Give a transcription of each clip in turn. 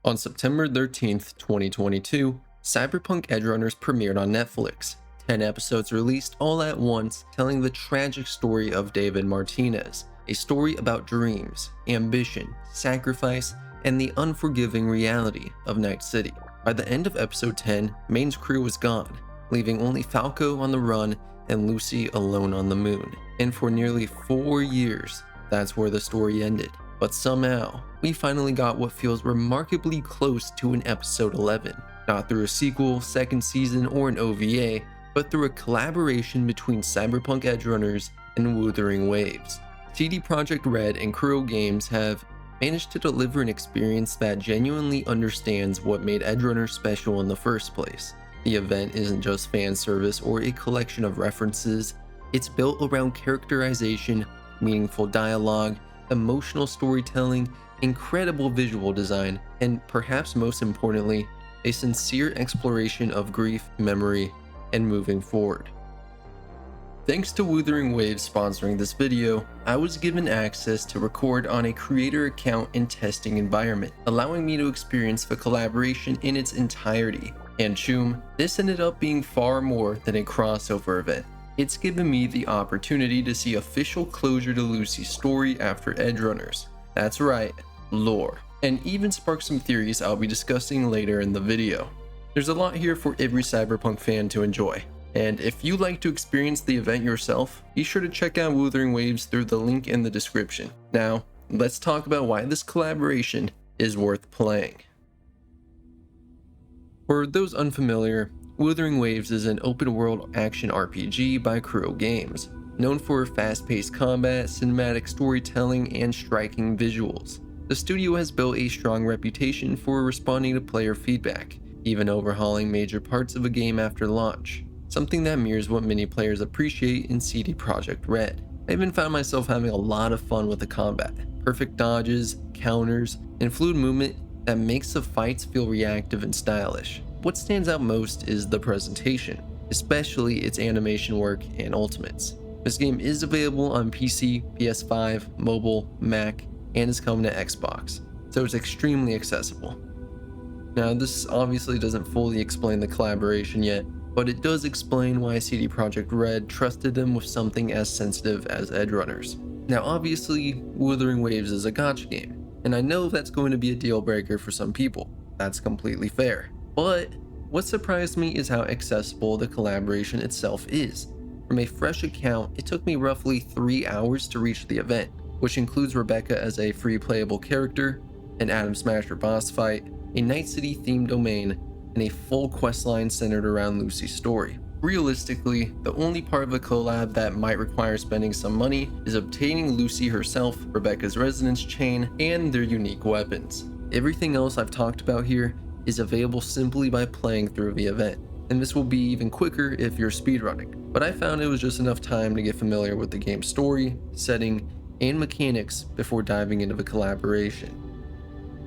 On September 13th, 2022, Cyberpunk Edgerunners premiered on Netflix. 10 episodes released all at once, telling the tragic story of David Martinez, a story about dreams, ambition, sacrifice, and the unforgiving reality of Night City. By the end of episode 10, Maine's crew was gone, leaving only Falco on the run and Lucy alone on the moon. And for nearly 4 years, that's where the story ended. But somehow, we finally got what feels remarkably close to an episode 11. Not through a sequel, second season, or an OVA, but through a collaboration between Cyberpunk Edgerunners and Wuthering Waves. CD Projekt Red and Kuro Games have managed to deliver an experience that genuinely understands what made Edgerunners special in the first place. The event isn't just fan service or a collection of references, it's built around characterization, meaningful dialogue, emotional storytelling, incredible visual design, and perhaps most importantly, a sincere exploration of grief, memory, and moving forward. Thanks to Wuthering Waves sponsoring this video, I was given access to record on a creator account and testing environment, allowing me to experience the collaboration in its entirety. And choom, this ended up being far more than a crossover event. It's given me the opportunity to see official closure to Lucy's story after Edgerunners. That's right, lore. And even spark some theories I'll be discussing later in the video. There's a lot here for every Cyberpunk fan to enjoy. And if you'd like to experience the event yourself, be sure to check out Wuthering Waves through the link in the description. Now, let's talk about why this collaboration is worth playing. For those unfamiliar, Wuthering Waves is an open-world action RPG by Kuro Games, known for fast-paced combat, cinematic storytelling, and striking visuals. The studio has built a strong reputation for responding to player feedback, even overhauling major parts of a game after launch, something that mirrors what many players appreciate in CD Projekt Red. I even found myself having a lot of fun with the combat, perfect dodges, counters, and fluid movement that makes the fights feel reactive and stylish. What stands out most is the presentation, especially its animation work and ultimates. This game is available on PC, PS5, mobile, Mac, and is coming to Xbox, so it's extremely accessible. Now, this obviously doesn't fully explain the collaboration yet, but it does explain why CD Projekt Red trusted them with something as sensitive as Edgerunners. Now, obviously, Wuthering Waves is a gacha game, and I know that's going to be a deal breaker for some people. That's completely fair. But what surprised me is how accessible the collaboration itself is. From a fresh account, it took me roughly 3 hours to reach the event, which includes Rebecca as a free playable character, an Atom Smasher boss fight, a Night City themed domain, and a full questline centered around Lucy's story. Realistically, the only part of a collab that might require spending some money is obtaining Lucy herself, Rebecca's resonance chain, and their unique weapons. Everything else I've talked about here is available simply by playing through the event, and this will be even quicker if you're speedrunning. But I found it was just enough time to get familiar with the game's story, setting, and mechanics before diving into the collaboration.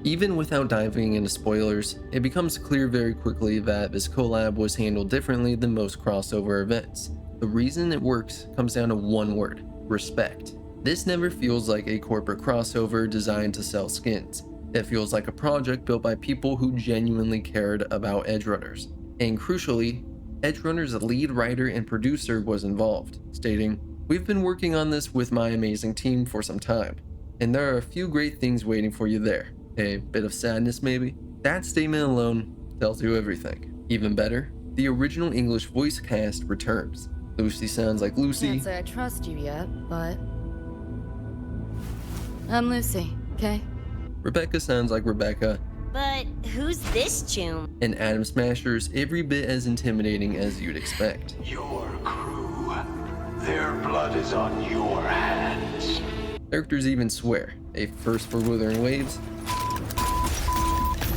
Even without diving into spoilers, it becomes clear very quickly that this collab was handled differently than most crossover events. The reason it works comes down to one word: respect. This never feels like a corporate crossover designed to sell skins. It feels like a project built by people who genuinely cared about Edgerunners. And crucially, Edgerunners' lead writer and producer was involved, stating, "We've been working on this with my amazing team for some time, and there are a few great things waiting for you there. A bit of sadness maybe?" That statement alone tells you everything. Even better, the original English voice cast returns. Lucy sounds like Lucy. Can't say I trust you yet, but I'm Lucy, okay? Rebecca sounds like Rebecca. But who's this choom? And Atom Smasher's every bit as intimidating as you'd expect. Your crew, their blood is on your hands. Characters even swear, a first for Wuthering Waves,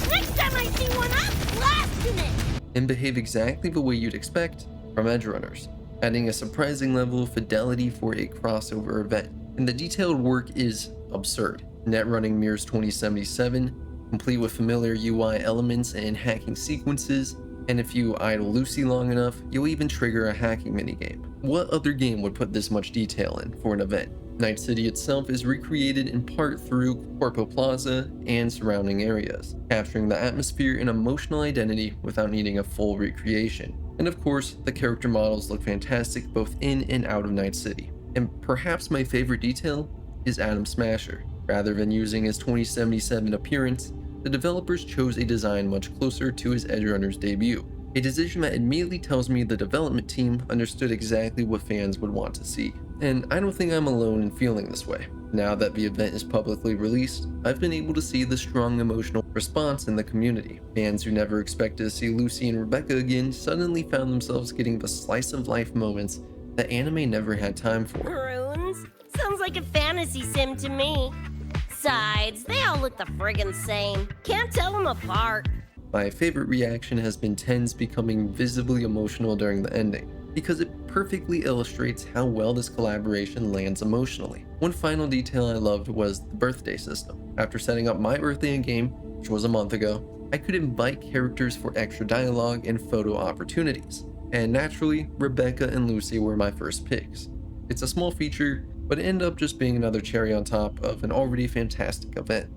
Next time I see one, I'm blasting it! and behave exactly the way you'd expect from Edgerunners, adding a surprising level of fidelity for a crossover event. And the detailed work is absurd. Net running mirrors 2077, complete with familiar UI elements and hacking sequences, and if you idle Lucy long enough, you'll even trigger a hacking minigame. What other game would put this much detail in for an event? Night City itself is recreated in part through Corpo Plaza and surrounding areas, capturing the atmosphere and emotional identity without needing a full recreation. And of course, the character models look fantastic both in and out of Night City. And perhaps my favorite detail is Adam Smasher. Rather than using his 2077 appearance, the developers chose a design much closer to his Edgerunners debut, a decision that immediately tells me the development team understood exactly what fans would want to see. And I don't think I'm alone in feeling this way. Now that the event is publicly released, I've been able to see the strong emotional response in the community. Fans who never expected to see Lucy and Rebecca again suddenly found themselves getting the slice of life moments that anime never had time for. Runes? Sounds like a fantasy sim to me. Besides, they all look the friggin' same. Can't tell them apart. My favorite reaction has been Tens becoming visibly emotional during the ending, because it perfectly illustrates how well this collaboration lands emotionally. One final detail I loved was the birthday system. After setting up my birthday in game, which was a month ago, I could invite characters for extra dialogue and photo opportunities. And naturally, Rebecca and Lucy were my first picks. It's a small feature, but it ended up just being another cherry on top of an already fantastic event.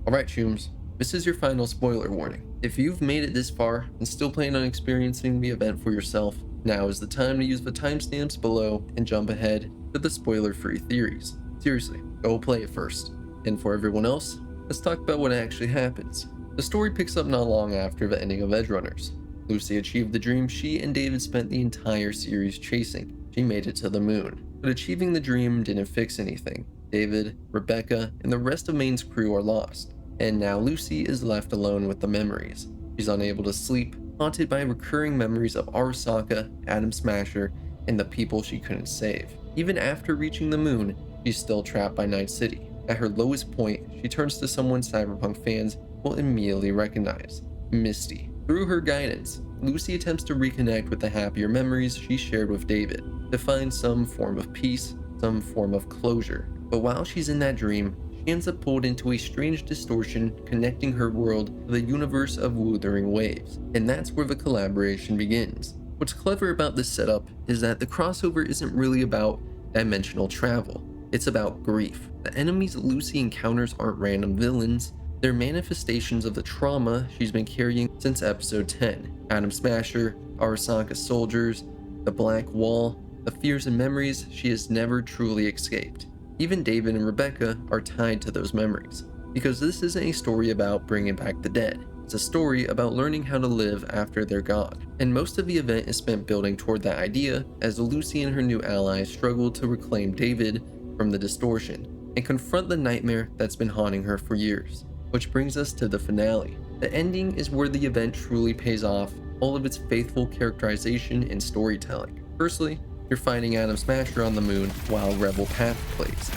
Alright, Chooms, this is your final spoiler warning. If you've made it this far and still plan on experiencing the event for yourself, now is the time to use the timestamps below and jump ahead to the spoiler-free theories. Seriously, go play it first. And for everyone else, let's talk about what actually happens. The story picks up not long after the ending of Edgerunners. Lucy achieved the dream she and David spent the entire series chasing. She made it to the moon. But achieving the dream didn't fix anything. David, Rebecca, and the rest of Maine's crew are lost. And now Lucy is left alone with the memories. She's unable to sleep, haunted by recurring memories of Arasaka, Adam Smasher, and the people she couldn't save. Even after reaching the moon, she's still trapped by Night City. At her lowest point, she turns to someone Cyberpunk fans will immediately recognize: Misty. Through her guidance, Lucy attempts to reconnect with the happier memories she shared with David, to find some form of peace, some form of closure. But while she's in that dream, she ends up pulled into a strange distortion connecting her world to the universe of Wuthering waves, and that's where the collaboration begins. What's clever about this setup is that the crossover isn't really about dimensional travel, it's about grief. The enemies Lucy encounters aren't random villains, they're manifestations of the trauma she's been carrying since episode 10. Adam Smasher, Arasaka's soldiers, the Black Wall, the fears and memories she has never truly escaped. Even David and Rebecca are tied to those memories, because this isn't a story about bringing back the dead. It's a story about learning how to live after they're gone. And most of the event is spent building toward that idea as Lucy and her new allies struggle to reclaim David from the distortion and confront the nightmare that's been haunting her for years. Which brings us to the finale. The ending is where the event truly pays off all of its faithful characterization and storytelling. Firstly, you're fighting Adam Smasher on the moon while Rebel Path plays.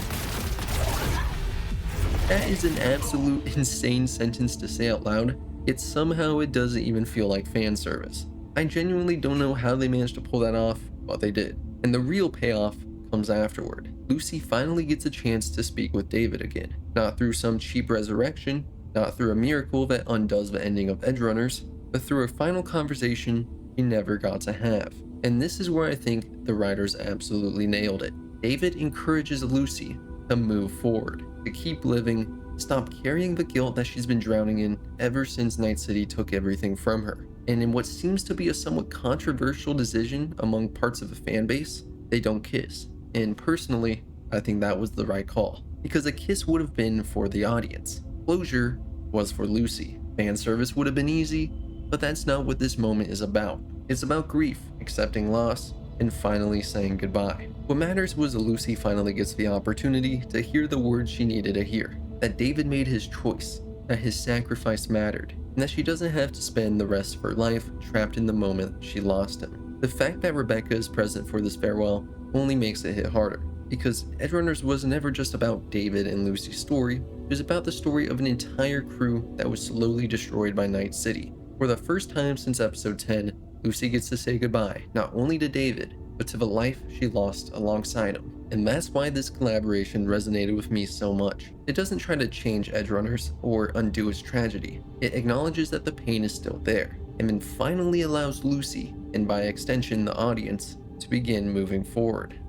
That is an absolute insane sentence to say out loud, yet somehow it doesn't even feel like fan service. I genuinely don't know how they managed to pull that off, but they did. And the real payoff comes afterward. Lucy finally gets a chance to speak with David again, not through some cheap resurrection, not through a miracle that undoes the ending of Edgerunners, but through a final conversation he never got to have. And this is where I think the writers absolutely nailed it. David encourages Lucy to move forward, to keep living, stop carrying the guilt that she's been drowning in ever since Night City took everything from her. And in what seems to be a somewhat controversial decision among parts of the fan base, they don't kiss. And personally, I think that was the right call, because a kiss would have been for the audience. Closure was for Lucy. Fan service would have been easy, but that's not what this moment is about. It's about grief, accepting loss, and finally saying goodbye. What matters was Lucy finally gets the opportunity to hear the words she needed to hear. That David made his choice, that his sacrifice mattered, and that she doesn't have to spend the rest of her life trapped in the moment she lost him. The fact that Rebecca is present for this farewell only makes it hit harder, because Edgerunners was never just about David and Lucy's story, it was about the story of an entire crew that was slowly destroyed by Night City. For the first time since episode 10, Lucy gets to say goodbye, not only to David, but to the life she lost alongside him. And that's why this collaboration resonated with me so much. It doesn't try to change Edgerunners or undo its tragedy. It acknowledges that the pain is still there, and then finally allows Lucy, and by extension the audience, to begin moving forward.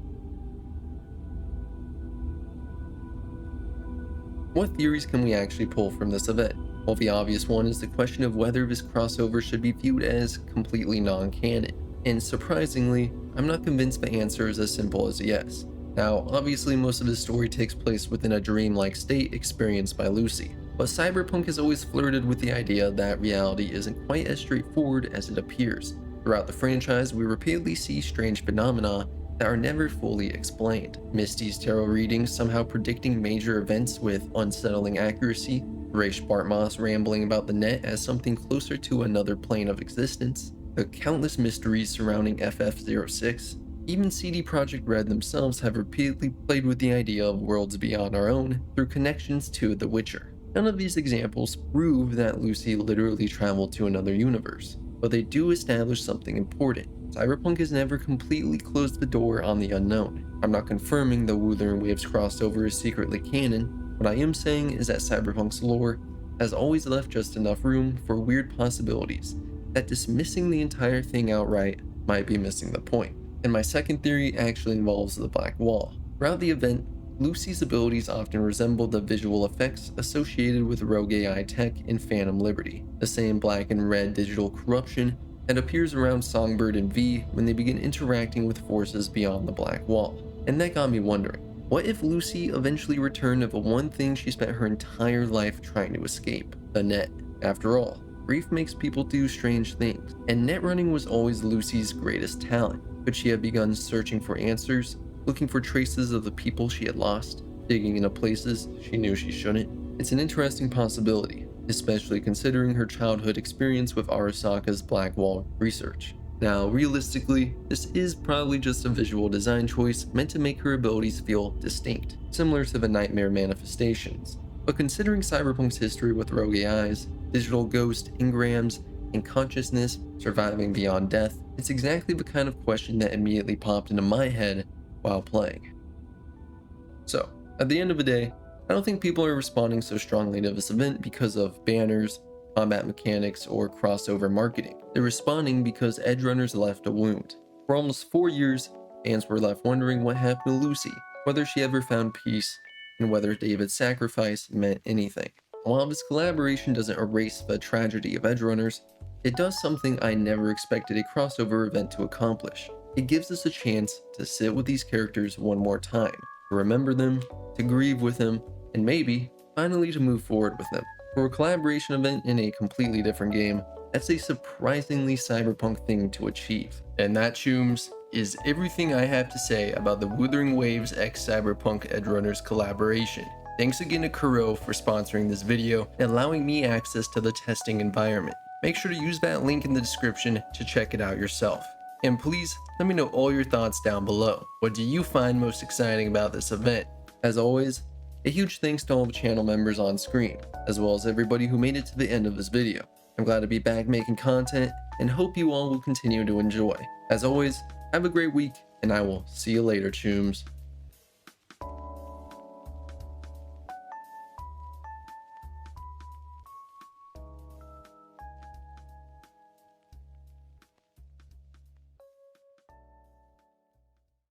What theories can we actually pull from this event? Well, the obvious one is the question of whether this crossover should be viewed as completely non-canon. And surprisingly, I'm not convinced the answer is as simple as yes. Now, obviously most of the story takes place within a dreamlike state experienced by Lucy, but Cyberpunk has always flirted with the idea that reality isn't quite as straightforward as it appears. Throughout the franchise, we repeatedly see strange phenomena that are never fully explained. Misty's tarot readings somehow predicting major events with unsettling accuracy, Raish Bartmoss rambling about the net as something closer to another plane of existence, the countless mysteries surrounding FF06, even CD Projekt Red themselves have repeatedly played with the idea of worlds beyond our own through connections to The Witcher. None of these examples prove that Lucy literally traveled to another universe, but they do establish something important. Cyberpunk has never completely closed the door on the unknown. I'm not confirming the Wuthering Waves crossover is secretly canon. What I am saying is that Cyberpunk's lore has always left just enough room for weird possibilities that dismissing the entire thing outright might be missing the point. And my second theory actually involves the Black Wall. Throughout the event, Lucy's abilities often resemble the visual effects associated with Rogue AI tech in Phantom Liberty, the same black and red digital corruption that appears around Songbird and V when they begin interacting with forces beyond the Black Wall. And that got me wondering, what if Lucy eventually returned to the one thing she spent her entire life trying to escape, the net? After all, grief makes people do strange things, and net running was always Lucy's greatest talent. Could she have begun searching for answers, looking for traces of the people she had lost, digging into places she knew she shouldn't? It's an interesting possibility, especially considering her childhood experience with Arasaka's Black Wall research. Now, realistically, this is probably just a visual design choice meant to make her abilities feel distinct, similar to the Nightmare manifestations. But considering Cyberpunk's history with rogue AIs, digital ghost engrams, and consciousness surviving beyond death, it's exactly the kind of question that immediately popped into my head while playing. So, at the end of the day, I don't think people are responding so strongly to this event because of banners, combat mechanics, or crossover marketing. They're responding because Edgerunners left a wound. For almost 4 years, fans were left wondering what happened to Lucy, whether she ever found peace, and whether David's sacrifice meant anything. While this collaboration doesn't erase the tragedy of Edgerunners, it does something I never expected a crossover event to accomplish. It gives us a chance to sit with these characters one more time, to remember them, to grieve with them, and maybe, finally to move forward with them. For a collaboration event in a completely different game, that's a surprisingly Cyberpunk thing to achieve. And that, chooms, is everything I have to say about the Wuthering Waves x Cyberpunk Edgerunners collaboration. Thanks again to Kuro for sponsoring this video and allowing me access to the testing environment. Make sure to use that link in the description to check it out yourself. And please, let me know all your thoughts down below. What do you find most exciting about this event? As always, a huge thanks to all the channel members on screen, as well as everybody who made it to the end of this video. I'm glad to be back making content, and hope you all will continue to enjoy. As always, have a great week, and I will see you later, chooms.